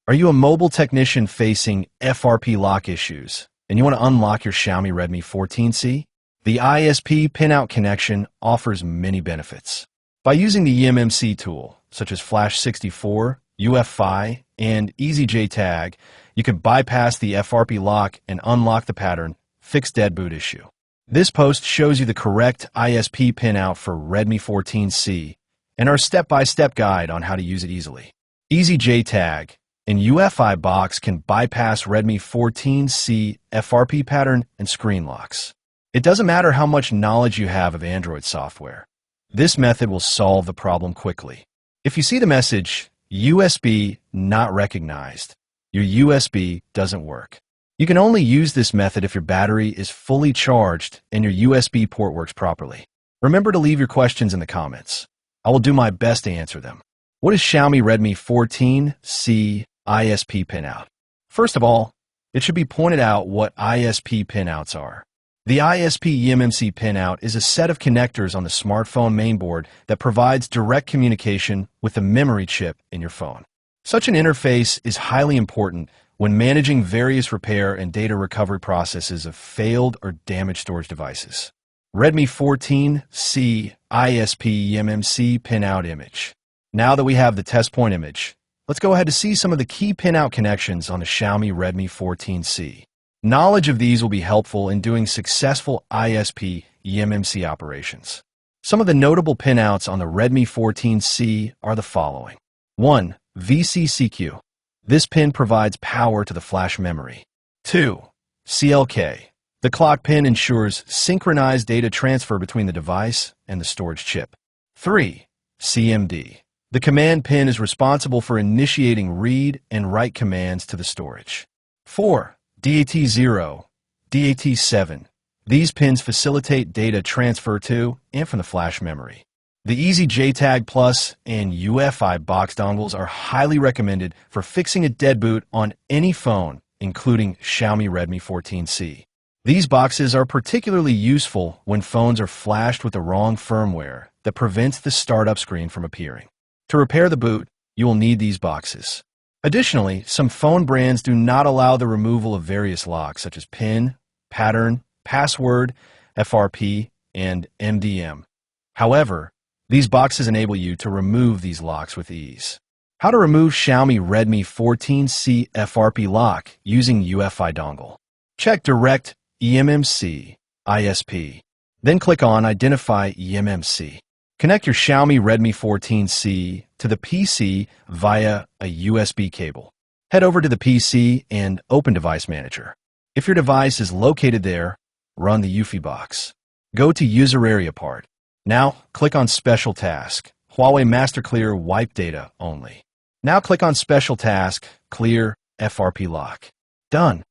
Are you a mobile technician facing FRP lock issues and you want to unlock your Xiaomi Redmi 14C? The ISP Pinout connection offers many benefits. By using the EMMC tool, such as Flash 64, UFI, and EasyJtag, you can bypass the FRP lock and unlock the pattern, fix dead boot issue. This post shows you the correct ISP pinout for Redmi 14C and our step-by-step guide on how to use it easily. EasyJtag and UFI box can bypass Redmi 14C FRP pattern and screen locks. It doesn't matter how much knowledge you have of Android software. This method will solve the problem quickly. If you see the message, USB not recognized, your USB doesn't work. You can only use this method if your battery is fully charged and your USB port works properly. Remember to leave your questions in the comments. I will do my best to answer them. What is Xiaomi Redmi 14C ISP pinout? First of all, it should be pointed out what ISP pinouts are. The ISP EMMC pinout is a set of connectors on the smartphone mainboard that provides direct communication with the memory chip in your phone. Such an interface is highly important when managing various repair and data recovery processes of failed or damaged storage devices. Redmi 14C ISP EMMC pinout image. Now that we have the test point image, let's go ahead to see some of the key pinout connections on the Xiaomi Redmi 14C. Knowledge of these will be helpful in doing successful ISP EMMC operations. Some of the notable pinouts on the Redmi 14C are the following. 1. VCCQ. This pin provides power to the flash memory. 2. CLK. The clock pin ensures synchronized data transfer between the device and the storage chip. 3. CMD. The command pin is responsible for initiating read and write commands to the storage. 4. DAT0, DAT7. These pins facilitate data transfer to and from the flash memory. The EasyJtag Plus and UFI box dongles are highly recommended for fixing a dead boot on any phone, including Xiaomi Redmi 14C. These boxes are particularly useful when phones are flashed with the wrong firmware that prevents the startup screen from appearing. To repair the boot, you will need these boxes. Additionally, some phone brands do not allow the removal of various locks such as PIN, pattern, password, FRP, and MDM. However, these boxes enable you to remove these locks with ease. How to remove Xiaomi Redmi 14C FRP lock using UFI dongle. Check Direct EMMC ISP. Then click on Identify EMMC. Connect your Xiaomi Redmi 14C to the PC via a USB cable. Head over to the PC and open Device Manager. If your device is located there, run the UFI box. Go to User Area part. Now, click on Special Task, Huawei Master Clear Wipe Data Only. Now click on Special Task, Clear FRP Lock. Done.